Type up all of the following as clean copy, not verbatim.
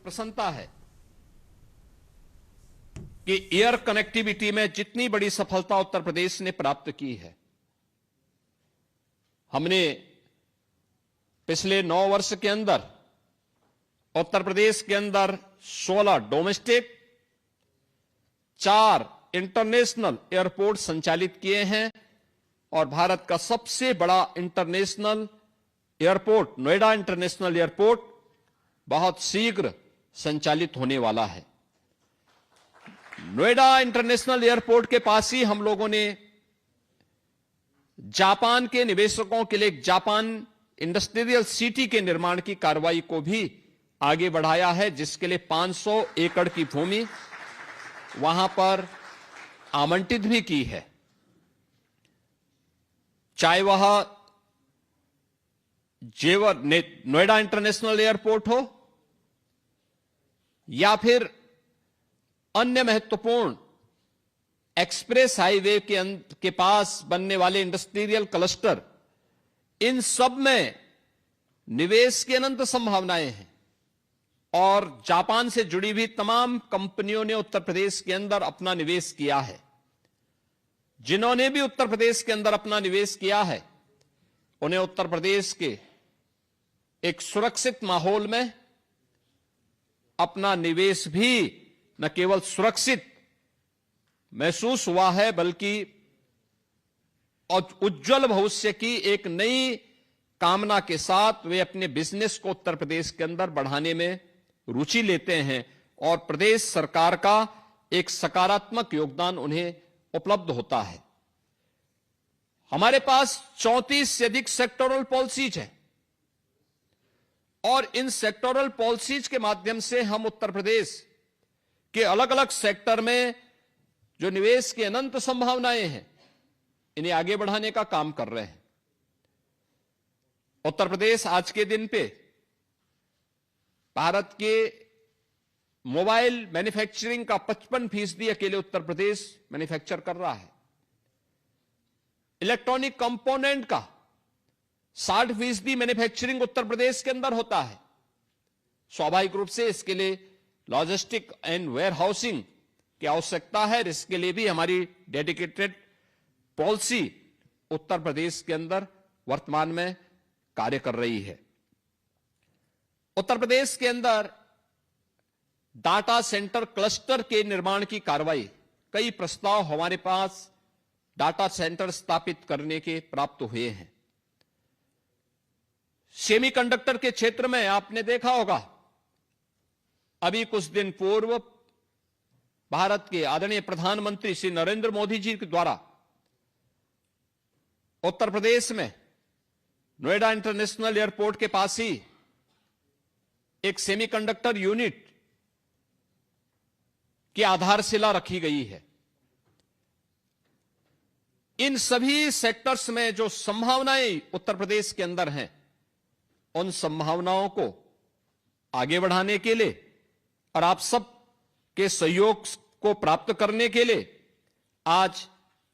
प्रसन्नता है कि एयर कनेक्टिविटी में जितनी बड़ी सफलता उत्तर प्रदेश ने प्राप्त की है। हमने पिछले 9 वर्ष के अंदर उत्तर प्रदेश के अंदर 16 डोमेस्टिक, 4 इंटरनेशनल एयरपोर्ट संचालित किए हैं और भारत का सबसे बड़ा international airport Noida international airport बहुत शीघ्र संचालित होने वाला है। नोएडा इंटरनेशनल एयरपोर्ट के पास ही हम लोगों ने जापान के निवेशकों के लिए एक जापान इंडस्ट्रियल सिटी के निर्माण की कार्रवाई को भी आगे बढ़ाया है, जिसके लिए 500 एकड़ की भूमि वहां पर आवंटित भी की है। चाहे वह जेवर नोएडा इंटरनेशनल एयरपोर्ट हो या फिर अन्य महत्वपूर्ण एक्सप्रेस हाईवे के पास बनने वाले इंडस्ट्रियल क्लस्टर, इन सब में निवेश की अनंत संभावनाएं हैं और जापान से जुड़ी हुई तमाम कंपनियों ने उत्तर प्रदेश के अंदर अपना निवेश किया है। जिन्होंने भी उत्तर प्रदेश के अंदर अपना निवेश किया है, उन्हें उत्तर प्रदेश के एक सुरक्षित माहौल में अपना निवेश भी न केवल सुरक्षित महसूस हुआ है, बल्कि उज्जवल भविष्य की एक नई कामना के साथ वे अपने बिजनेस को उत्तर प्रदेश के अंदर बढ़ाने में रुचि लेते हैं और प्रदेश सरकार का एक सकारात्मक योगदान उन्हें उपलब्ध होता है। हमारे पास 34 से अधिक सेक्टोरल पॉलिसीज है और इन सेक्टोरल पॉलिसीज के माध्यम से हम उत्तर प्रदेश के अलग अलग सेक्टर में जो निवेश की अनंत संभावनाएं हैं, इन्हें आगे बढ़ाने का काम कर रहे हैं। उत्तर प्रदेश आज के दिन पे भारत के मोबाइल मैन्युफैक्चरिंग का 55% अकेले उत्तर प्रदेश मैन्युफैक्चर कर रहा है। इलेक्ट्रॉनिक कंपोनेंट का 60% मैन्युफैक्चरिंग उत्तर प्रदेश के अंदर होता है। स्वाभाविक रूप से इसके लिए लॉजिस्टिक एंड वेयर हाउसिंग की आवश्यकता है। इसके लिए भी हमारी डेडिकेटेड पॉलिसी उत्तर प्रदेश के अंदर वर्तमान में कार्य कर रही है। उत्तर प्रदेश के अंदर डाटा सेंटर क्लस्टर के निर्माण की कार्रवाई, कई प्रस्ताव हमारे पास डाटा सेंटर स्थापित करने के प्राप्त हुए हैं। सेमीकंडक्टर के क्षेत्र में आपने देखा होगा, अभी कुछ दिन पूर्व भारत के आदरणीय प्रधानमंत्री श्री नरेंद्र मोदी जी के द्वारा उत्तर प्रदेश में नोएडा इंटरनेशनल एयरपोर्ट के पास ही एक सेमीकंडक्टर यूनिट की आधारशिला रखी गई है। इन सभी सेक्टर्स में जो संभावनाएं उत्तर प्रदेश के अंदर हैं, उन संभावनाओं को आगे बढ़ाने के लिए और आप सब के सहयोग को प्राप्त करने के लिए आज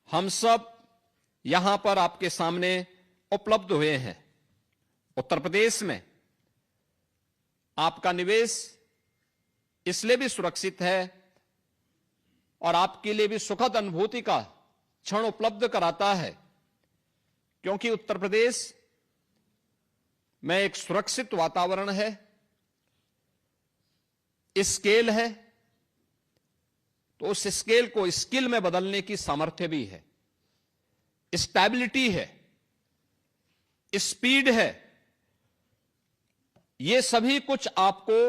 हम सब यहां पर आपके सामने उपलब्ध हुए हैं। उत्तर प्रदेश में आपका निवेश इसलिए भी सुरक्षित है और आपके लिए भी सुखद अनुभूति का क्षण उपलब्ध कराता है, क्योंकि उत्तर प्रदेश में एक सुरक्षित वातावरण है, स्केल है, तो उस स्केल को स्किल में बदलने की सामर्थ्य भी है, स्टेबिलिटी है, स्पीड है। ये सभी कुछ आपको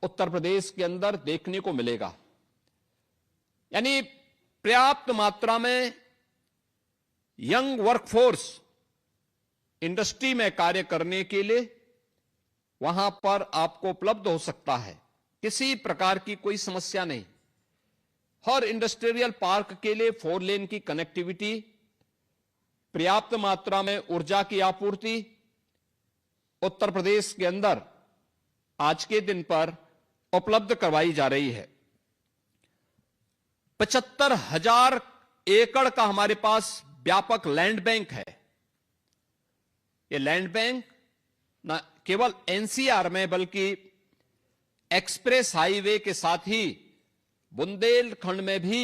उत्तर प्रदेश के अंदर देखने को मिलेगा। यानी पर्याप्त मात्रा में यंग वर्कफोर्स इंडस्ट्री में कार्य करने के लिए वहां पर आपको उपलब्ध हो सकता है। किसी प्रकार की कोई समस्या नहीं। हर इंडस्ट्रियल पार्क के लिए 4 लेन की कनेक्टिविटी, पर्याप्त मात्रा में ऊर्जा की आपूर्ति उत्तर प्रदेश के अंदर आज के दिन पर उपलब्ध करवाई जा रही है। 75,000 एकड़ का हमारे पास व्यापक लैंड बैंक है। ये लैंड बैंक न केवल एनसीआर में बल्कि एक्सप्रेस हाईवे के साथ ही बुंदेलखंड में भी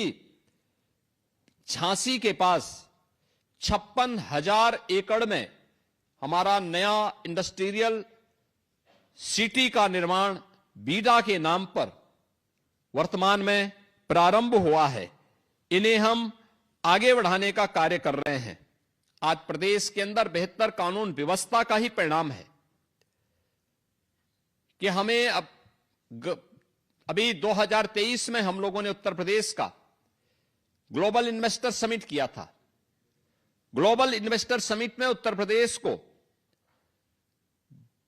झांसी के पास 56,000 एकड़ में हमारा नया इंडस्ट्रियल सिटी का निर्माण बीडा के नाम पर वर्तमान में प्रारंभ हुआ है। इन्हें हम आगे बढ़ाने का कार्य कर रहे हैं। आज प्रदेश के अंदर बेहतर कानून व्यवस्था का ही परिणाम है कि हमें अभी 2023 में हम लोगों ने उत्तर प्रदेश का ग्लोबल इन्वेस्टर समिट किया था। ग्लोबल इन्वेस्टर समिट में उत्तर प्रदेश को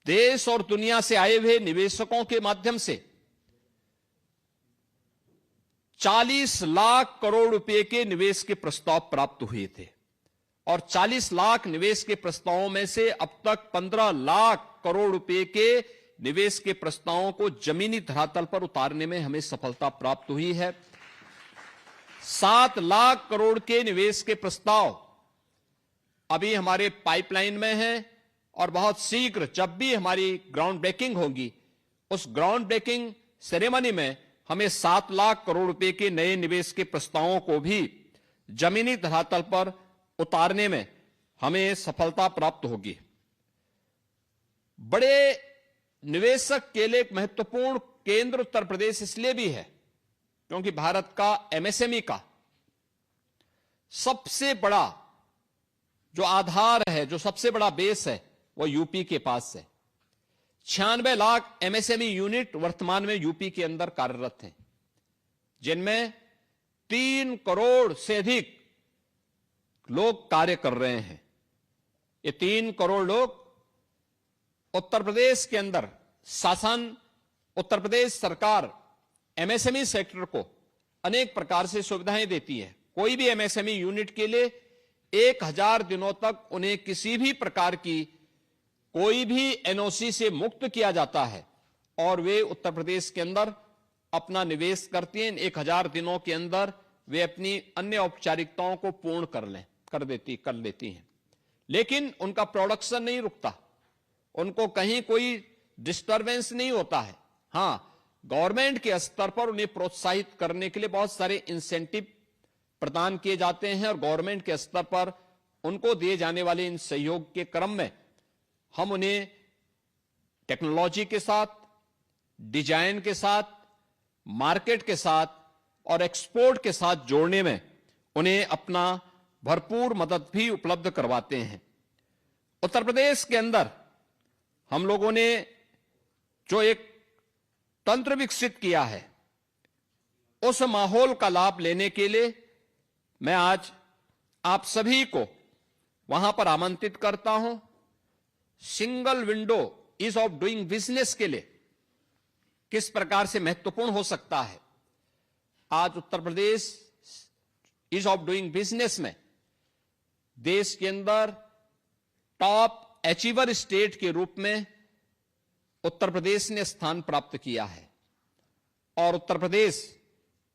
देश और दुनिया से आए हुए निवेशकों के माध्यम से 40 लाख करोड़ रुपए के निवेश के प्रस्ताव प्राप्त हुए थे और 40 लाख निवेश के प्रस्तावों में से अब तक 15 लाख करोड़ रुपए के निवेश के प्रस्तावों को जमीनी धरातल पर उतारने में हमें सफलता प्राप्त हुई है। 7 लाख करोड़ के निवेश के प्रस्ताव अभी हमारे पाइपलाइन में हैं और बहुत शीघ्र जब भी हमारी ग्राउंड ब्रेकिंग होगी उस ग्राउंड ब्रेकिंग सेरेमनी में हमें 7 लाख करोड़ रुपए के नए निवेश के प्रस्तावों को भी जमीनी धरातल पर उतारने में हमें सफलता प्राप्त होगी। बड़े निवेशक के लिए एक महत्वपूर्ण केंद्र उत्तर प्रदेश इसलिए भी है क्योंकि भारत का एमएसएमई का सबसे बड़ा जो आधार है, जो सबसे बड़ा बेस है, वो यूपी के पास है। 96 लाख एमएसएमई यूनिट वर्तमान में यूपी के अंदर कार्यरत हैं, जिनमें 3 करोड़ से अधिक लोग कार्य कर रहे हैं। ये 3 करोड़ लोग उत्तर प्रदेश के अंदर शासन, उत्तर प्रदेश सरकार एमएसएमई सेक्टर को अनेक प्रकार से सुविधाएं देती है। कोई भी एमएसएमई यूनिट के लिए 1000 दिनों तक उन्हें किसी भी प्रकार की कोई भी एनओसी से मुक्त किया जाता है और वे उत्तर प्रदेश के अंदर अपना निवेश करती हैं। 1000 दिनों के अंदर वे अपनी अन्य औपचारिकताओं को पूर्ण कर लेती हैं। लेकिन उनका प्रोडक्शन नहीं रुकता, उनको कहीं कोई डिस्टरबेंस नहीं होता है। हां, गवर्नमेंट के स्तर पर उन्हें प्रोत्साहित करने के लिए बहुत सारे इंसेंटिव प्रदान किए जाते हैं और गवर्नमेंट के स्तर पर उनको दिए जाने वाले इन सहयोग के क्रम में हम उन्हें टेक्नोलॉजी के साथ, डिजाइन के साथ, मार्केट के साथ और एक्सपोर्ट के साथ जोड़ने में उन्हें अपना भरपूर मदद भी उपलब्ध करवाते हैं। उत्तर प्रदेश के अंदर हम लोगों ने जो एक तंत्र विकसित किया है, उस माहौल का लाभ लेने के लिए मैं आज आप सभी को वहां पर आमंत्रित करता हूं। Single window ease of doing business के लिए किस प्रकार से महत्वपूर्ण हो सकता है। आज Uttar Pradesh ease of doing business में देश के अंदर टॉप अचीवर स्टेट के रूप में उत्तर प्रदेश ने स्थान प्राप्त किया है और उत्तर प्रदेश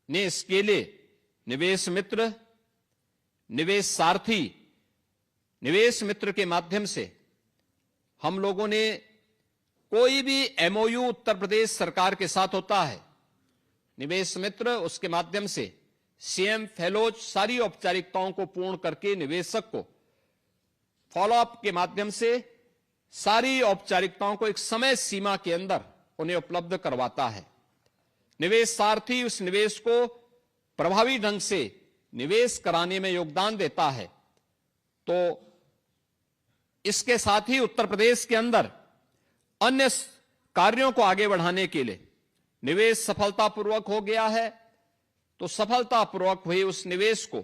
ने इसके लिए निवेश मित्र, निवेश सारथी, निवेश मित्र के माध्यम से हम लोगों ने कोई भी एमओयू उत्तर प्रदेश सरकार के साथ होता है, निवेश मित्र उसके माध्यम से सीएम फेलोज सारी औपचारिकताओं को पूर्ण करके निवेशक को फॉलोअप के माध्यम से सारी औपचारिकताओं को एक समय सीमा के अंदर उन्हें उपलब्ध करवाता है। निवेश सारथी उस निवेश को प्रभावी ढंग से निवेश कराने में योगदान देता है। तो इसके साथ ही उत्तर प्रदेश के अंदर अन्य कार्यों को आगे बढ़ाने के लिए निवेश सफलतापूर्वक हो गया है, तो सफलतापूर्वक हुए उस निवेश को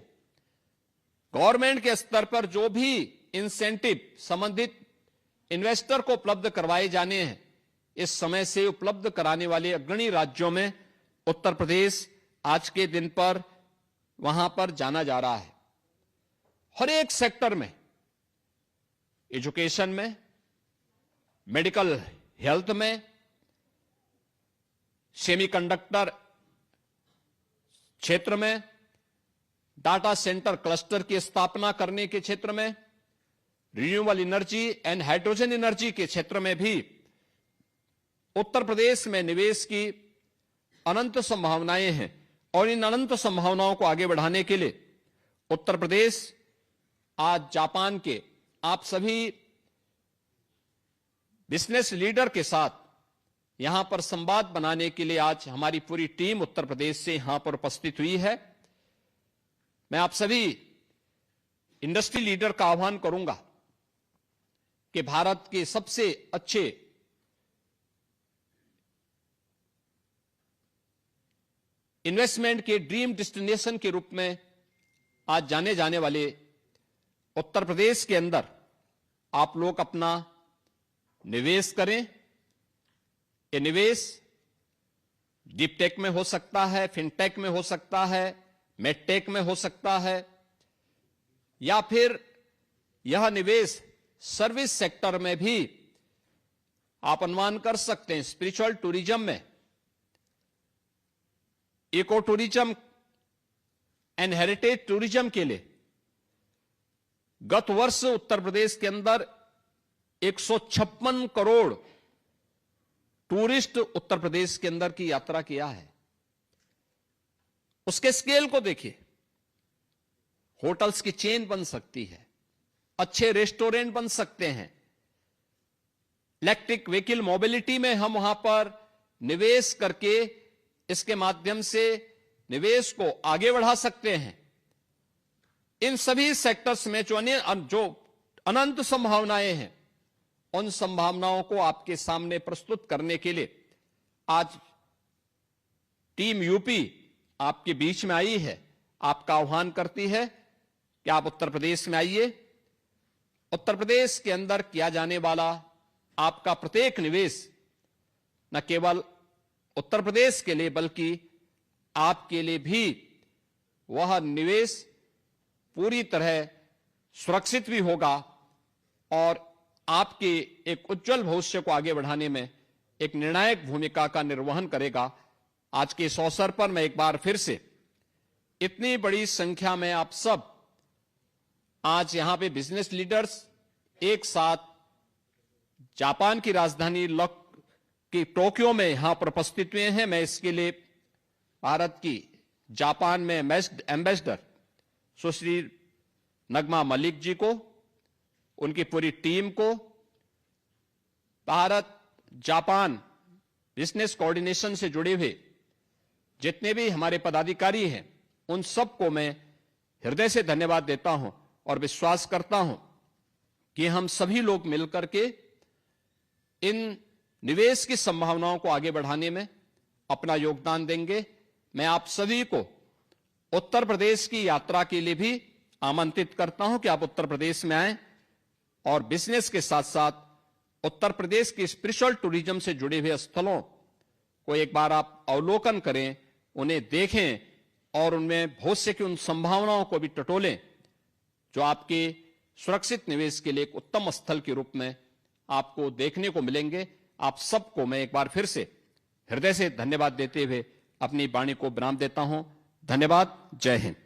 गवर्नमेंट के स्तर पर जो भी इंसेंटिव संबंधित इन्वेस्टर को उपलब्ध करवाए जाने हैं, इस समय से उपलब्ध कराने वाले अग्रणी राज्यों में उत्तर प्रदेश आज के दिन पर वहां पर जाना जा रहा है। हर एक सेक्टर में, एजुकेशन में, मेडिकल हेल्थ में, सेमीकंडक्टर क्षेत्र में, डाटा सेंटर क्लस्टर की स्थापना करने के क्षेत्र में, renewable energy and hydrogen energy के क्षेत्र में भी उत्तर प्रदेश में निवेश की अनंत संभावनाएं हैं और इन अनंत संभावनाओं को आगे बढ़ाने के लिए उत्तर प्रदेश आज जापान के आप सभी बिजनेस लीडर के साथ यहां पर संवाद बनाने के लिए आज हमारी पूरी टीम उत्तर प्रदेश से यहां पर उपस्थित हुई है। मैं आप सभी इंडस्ट्री लीडर का आह्वान करूंगा कि भारत के सबसे अच्छे इन्वेस्टमेंट के ड्रीम डेस्टिनेशन के रूप में आज जाने जाने वाले उत्तर प्रदेश के अंदर आप लोग अपना निवेश करें। ये निवेश डीप टेक में हो सकता है, फिनटेक में हो सकता है, मेडटेक में हो सकता है, या फिर यह निवेश सर्विस सेक्टर में भी आप अनुमान कर सकते हैं। स्पिरिचुअल टूरिज्म में, eco tourism and heritage tourism के लिए गत वर्ष उत्तर प्रदेश के अंदर 156 करोड़ टूरिस्ट उत्तर प्रदेश के अंदर की यात्रा किया है। उसके स्केल को देखिए, होटल्स की चेन बन सकती है, अच्छे रेस्टोरेंट बन सकते हैं, इलेक्ट्रिक व्हीकल मोबिलिटी में हम वहां पर निवेश करके इसके माध्यम से निवेश को आगे बढ़ा सकते हैं। इन सभी सेक्टर्स में जो अनंत संभावनाएं हैं, उन संभावनाओं को आपके सामने प्रस्तुत करने के लिए आज टीम यूपी आपके बीच में आई है। आपका आह्वान करती है कि आप उत्तर प्रदेश में आइए। उत्तर प्रदेश के अंदर किया जाने वाला आपका प्रत्येक निवेश न केवल उत्तर प्रदेश के लिए बल्कि आपके लिए भी वह निवेश पूरी तरह सुरक्षित भी होगा और आपके एक उज्जवल भविष्य को आगे बढ़ाने में एक निर्णायक भूमिका का निर्वहन करेगा। आज के इस अवसर पर मैं एक बार फिर से इतनी बड़ी संख्या में आप सब आज यहां पे बिजनेस लीडर्स एक साथ जापान की राजधानी की टोक्यो में यहां पर उपस्थित हुए हैं। मैं इसके लिए भारत की जापान में एम्बेसडर सुश्री नगमा मलिक जी को, उनकी पूरी टीम को, भारत जापान बिजनेस कोऑर्डिनेशन से जुड़े हुए जितने भी हमारे पदाधिकारी हैं, उन सबको मैं हृदय से धन्यवाद देता हूं और विश्वास करता हूं कि हम सभी लोग मिलकर के इन निवेश की संभावनाओं को आगे बढ़ाने में अपना योगदान देंगे। मैं आप सभी को उत्तर प्रदेश की यात्रा के लिए भी आमंत्रित करता हूं कि आप उत्तर प्रदेश में आएं और बिजनेस के साथ साथ उत्तर प्रदेश की स्पिरिचुअल टूरिज्म से जुड़े हुए स्थलों को एक बार आप अवलोकन करें, उन्हें देखें और उनमें भविष्य की उन संभावनाओं को भी टटोलें जो आपके सुरक्षित निवेश के लिए एक उत्तम स्थल के रूप में आपको देखने को मिलेंगे। आप सबको मैं एक बार फिर से हृदय से धन्यवाद देते हुए अपनी वाणी को विराम देता हूं। धन्यवाद। जय हिंद।